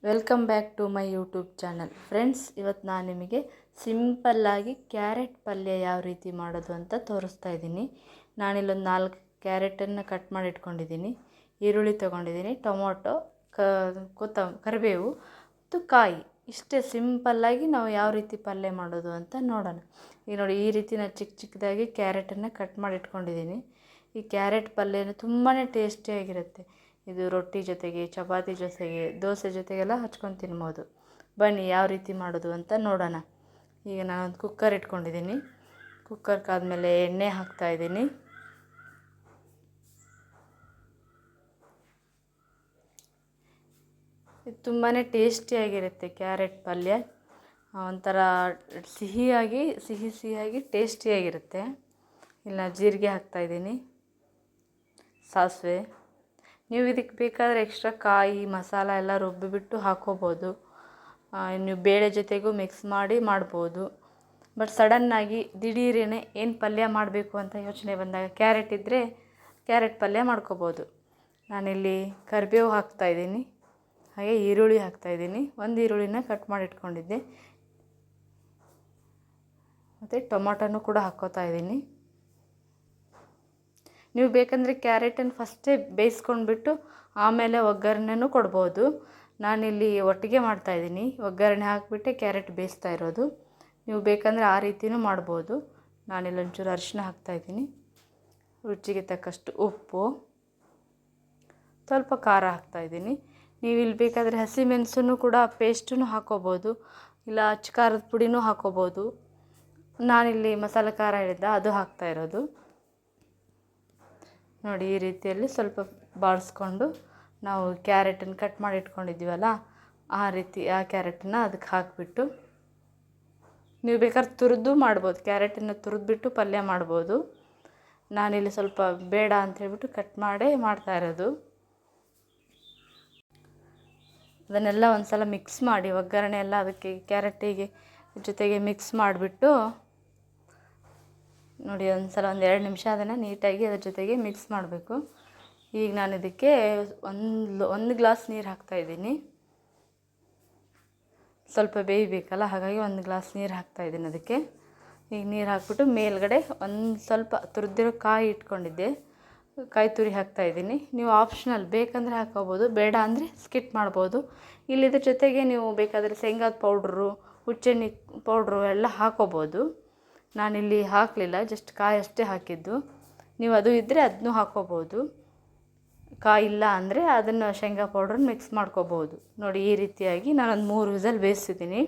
Welcome back to my YouTube channel. Friends, ಇವತ್ತು ನಾನು ನಿಮಗೆ ಸಿಂಪಲ್ಲಾಗಿ ಕ್ಯಾರೆಟ್ ಪಲ್ಯ ಯಾವ ರೀತಿ ಮಾಡೋದು ಅಂತ ತೋರಿಸ್ತಾ ಇದ್ದೀನಿ. ನಾನಿಲ್ಲೊಂದು 4 ಕ್ಯಾರೆಟನ್ನು ಕಟ್ ಮಾಡಿ ಇಟ್ಕೊಂಡಿದ್ದೀನಿ, ಈರುಳ್ಳಿ ತೊಗೊಂಡಿದ್ದೀನಿ, ಟೊಮೊಟೊ, ಕರಿಬೇವು ಮತ್ತು ಕಾಯಿ. ಇಷ್ಟೇ ಸಿಂಪಲ್ಲಾಗಿ ನಾವು ಯಾವ ರೀತಿ ಪಲ್ಯ ಮಾಡೋದು ಅಂತ ನೋಡೋಣ. ಈಗ ನೋಡಿ, ಈ ರೀತಿ ನಾನು ಚಿಕ್ಕ ಚಿಕ್ಕದಾಗಿ ಕ್ಯಾರೆಟನ್ನು ಕಟ್ ಮಾಡಿ ಇಟ್ಕೊಂಡಿದ್ದೀನಿ. ಈ ಕ್ಯಾರೆಟ್ ಪಲ್ಯನ ತುಂಬಾ ಟೇಸ್ಟಿಯಾಗಿರುತ್ತೆ. ಇದು ರೊಟ್ಟಿ ಜೊತೆಗೆ, ಚಪಾತಿ ಜೊತೆಗೆ, ದೋಸೆ ಜೊತೆಗೆಲ್ಲ ಹಚ್ಕೊಂಡು ತಿನ್ಬೋದು. ಬನ್ನಿ ಯಾವ ರೀತಿ ಮಾಡೋದು ಅಂತ ನೋಡೋಣ. ಈಗ ನಾನೊಂದು ಕುಕ್ಕರ್ ಇಟ್ಕೊಂಡಿದ್ದೀನಿ. ಕುಕ್ಕರ್ಗಾದ್ಮೇಲೆ ಎಣ್ಣೆ ಹಾಕ್ತಾಯಿದ್ದೀನಿ. ಇದು ತುಂಬಾ ಟೇಸ್ಟಿಯಾಗಿರುತ್ತೆ ಕ್ಯಾರೆಟ್ ಪಲ್ಯ. ಒಂಥರ ಸಿಹಿಯಾಗಿ ಟೇಸ್ಟಿಯಾಗಿರುತ್ತೆ. ಇಲ್ಲ ಜೀರಿಗೆ ಹಾಕ್ತಾಯಿದ್ದೀನಿ, ಸಾಸಿವೆ. ನೀವು ಇದಕ್ಕೆ ಬೇಕಾದರೆ ಎಕ್ಸ್ಟ್ರಾ ಕಾಯಿ ಮಸಾಲ ಎಲ್ಲ ರುಬ್ಬಿಬಿಟ್ಟು ಹಾಕ್ಕೋಬೋದು. ನೀವು ಬೇಳೆ ಜೊತೆಗೂ ಮಿಕ್ಸ್ ಮಾಡಿ ಮಾಡ್ಬೋದು. ಬಟ್ ಸಡನ್ನಾಗಿ ದಿಢೀರೇನೆ ಏನು ಪಲ್ಯ ಮಾಡಬೇಕು ಅಂತ ಯೋಚನೆ ಬಂದಾಗ ಕ್ಯಾರೆಟ್ ಇದ್ದರೆ ಕ್ಯಾರೆಟ್ ಪಲ್ಯ ಮಾಡ್ಕೋಬೋದು. ನಾನಿಲ್ಲಿ ಕರಿಬೇವು ಹಾಕ್ತಾಯಿದ್ದೀನಿ, ಹಾಗೆ ಈರುಳ್ಳಿ ಹಾಕ್ತಾಯಿದ್ದೀನಿ. ಒಂದು ಈರುಳ್ಳಿನ ಕಟ್ ಮಾಡಿ ಇಟ್ಕೊಂಡಿದ್ದೆ, ಮತ್ತು ಟೊಮೊಟೊನೂ ಕೂಡ ಹಾಕ್ಕೋತಾ ಇದ್ದೀನಿ. ನೀವು ಬೇಕಂದರೆ ಕ್ಯಾರೆಟನ್ನು ಫಸ್ಟೇ ಬೇಯಿಸ್ಕೊಂಡ್ಬಿಟ್ಟು ಆಮೇಲೆ ಒಗ್ಗರಣೆನೂ ಕೊಡ್ಬೋದು. ನಾನಿಲ್ಲಿ ಒಟ್ಟಿಗೆ ಮಾಡ್ತಾಯಿದ್ದೀನಿ, ಒಗ್ಗರಣೆ ಹಾಕಿಬಿಟ್ಟೆ ಕ್ಯಾರೆಟ್ ಬೇಯಿಸ್ತಾ ಇರೋದು. ನೀವು ಬೇಕಂದರೆ ಆ ರೀತಿಯೂ ಮಾಡ್ಬೋದು. ನಾನಿಲ್ಲಿ ಒಂಚೂರು ಅರಿಶಿನ ಹಾಕ್ತಾಯಿದ್ದೀನಿ, ರುಚಿಗೆ ತಕ್ಕಷ್ಟು ಉಪ್ಪು, ಸ್ವಲ್ಪ ಖಾರ ಹಾಕ್ತಾಯಿದ್ದೀನಿ. ನೀವು ಇಲ್ಲಿ ಬೇಕಾದರೆ ಹಸಿಮೆಣಸನ್ನು ಕೂಡ ಪೇಸ್ಟನ್ನು ಹಾಕ್ಕೋಬೋದು, ಇಲ್ಲ ಅಚ್ಚ ಖಾರದ ಪುಡಿನೂ ಹಾಕ್ಕೋಬೋದು. ನಾನಿಲ್ಲಿ ಮಸಾಲೆ ಖಾರ ಹೇಳಿದ್ದೆ, ಅದು ಹಾಕ್ತಾಯಿರೋದು. ನೋಡಿ, ಈ ರೀತಿಯಲ್ಲಿ ಸ್ವಲ್ಪ ಬಾಡಿಸ್ಕೊಂಡು ನಾವು ಕ್ಯಾರೆಟನ್ನು ಕಟ್ ಮಾಡಿ ಇಟ್ಕೊಂಡಿದ್ದೀವಲ್ಲ, ಆ ರೀತಿ ಆ ಕ್ಯಾರೆಟನ್ನು ಅದಕ್ಕೆ ಹಾಕಿಬಿಟ್ಟು, ನೀವು ಬೇಕಾದ್ರೆ ತುರಿದು ಮಾಡ್ಬೋದು, ಕ್ಯಾರೆಟನ್ನು ತುರಿದ್ಬಿಟ್ಟು ಪಲ್ಯ ಮಾಡ್ಬೋದು. ನಾನಿಲ್ಲಿ ಸ್ವಲ್ಪ ಬೇಡ ಅಂತ ಹೇಳ್ಬಿಟ್ಟು ಕಟ್ ಮಾಡೇ ಮಾಡ್ತಾಯಿರೋದು. ಅದನ್ನೆಲ್ಲ ಒಂದು ಸಲ ಮಿಕ್ಸ್ ಮಾಡಿ, ಒಗ್ಗರಣೆ ಎಲ್ಲ ಅದಕ್ಕೆ ಕ್ಯಾರೆಟಿಗೆ ಜೊತೆಗೆ ಮಿಕ್ಸ್ ಮಾಡಿಬಿಟ್ಟು ನೋಡಿ, ಒಂದು 2 ನಿಮಿಷ ಅದನ್ನು ನೀಟಾಗಿ ಅದ್ರ ಜೊತೆಗೆ ಮಿಕ್ಸ್ ಮಾಡಬೇಕು. ಈಗ ನಾನು ಇದಕ್ಕೆ ಒಂದು ಗ್ಲಾಸ್ ನೀರು ಹಾಕ್ತಾಯಿದ್ದೀನಿ. ಸ್ವಲ್ಪ ಬೇಯಬೇಕಲ್ಲ, ಹಾಗಾಗಿ 1 ಗ್ಲಾಸ್ ನೀರು ಹಾಕ್ತಾಯಿದ್ದೀನಿ ಅದಕ್ಕೆ. ಈಗ ನೀರು ಹಾಕ್ಬಿಟ್ಟು ಮೇಲ್ಗಡೆ ಒಂದು ಸ್ವಲ್ಪ ತುರಿದಿರೋ ಕಾಯಿ ಇಟ್ಕೊಂಡಿದ್ದೆ, ಕಾಯಿ ತುರಿ ಹಾಕ್ತಾಯಿದ್ದೀನಿ. ನೀವು ಆಪ್ಷನಲ್, ಬೇಕಂದರೆ ಹಾಕ್ಕೋಬೋದು, ಬೇಡ ಅಂದರೆ ಸ್ಕಿಪ್ ಮಾಡ್ಬೋದು. ಇಲ್ಲಿದ್ರ ಜೊತೆಗೆ ನೀವು ಬೇಕಾದರೆ ಶೇಂಗಾದ ಪೌಡ್ರು, ಹುಚ್ಚೆಣ್ಣೆ ಪೌಡ್ರು ಎಲ್ಲ ಹಾಕ್ಕೋಬೋದು. ನಾನಿಲ್ಲಿ ಹಾಕಲಿಲ್ಲ, ಜಸ್ಟ್ ಕಾಯಿ ಅಷ್ಟೇ ಹಾಕಿದ್ದು. ನೀವು ಅದು ಇದ್ದರೆ ಅದನ್ನೂ ಹಾಕ್ಕೋಬೋದು. ಕಾಯಿ ಇಲ್ಲ ಅಂದರೆ ಅದನ್ನು ಶೇಂಗಾ ಪೌಡ್ರನ್ನ ಮಿಕ್ಸ್ ಮಾಡ್ಕೋಬೋದು. ನೋಡಿ, ಈ ರೀತಿಯಾಗಿ ನಾನೊಂದು 3 ವಿಸಲ್ ಬೇಯಿಸಿದ್ದೀನಿ.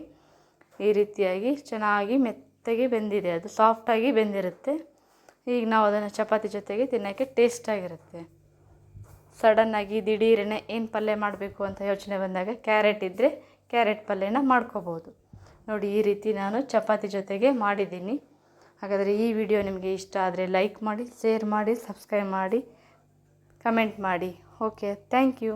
ಈ ರೀತಿಯಾಗಿ ಚೆನ್ನಾಗಿ ಮೆತ್ತಗೆ ಬೆಂದಿದೆ, ಅದು ಸಾಫ್ಟಾಗಿ ಬೆಂದಿರುತ್ತೆ. ಈಗ ನಾವು ಅದನ್ನು ಚಪಾತಿ ಜೊತೆಗೆ ತಿನ್ನೋಕ್ಕೆ ಟೇಸ್ಟಾಗಿರುತ್ತೆ. ಸಡನ್ನಾಗಿ ದಿಢೀರನೆ ಏನು ಪಲ್ಯ ಮಾಡಬೇಕು ಅಂತ ಯೋಚನೆ ಬಂದಾಗ ಕ್ಯಾರೆಟ್ ಇದ್ದರೆ ಕ್ಯಾರೆಟ್ ಪಲ್ಯನ ಮಾಡ್ಕೋಬೋದು. ನೋಡಿ, ಈ ರೀತಿ ನಾನು ಚಪಾತಿ ಜೊತೆಗೆ ಮಾಡಿದ್ದೀನಿ. ಹಾಗಾದರೆ ಈ ವಿಡಿಯೋ ನಿಮಗೆ ಇಷ್ಟ ಆದರೆ ಲೈಕ್ ಮಾಡಿ, ಶೇರ್ ಮಾಡಿ, ಸಬ್ಸ್ಕ್ರೈಬ್ ಮಾಡಿ, ಕಮೆಂಟ್ ಮಾಡಿ. Okay, thank you.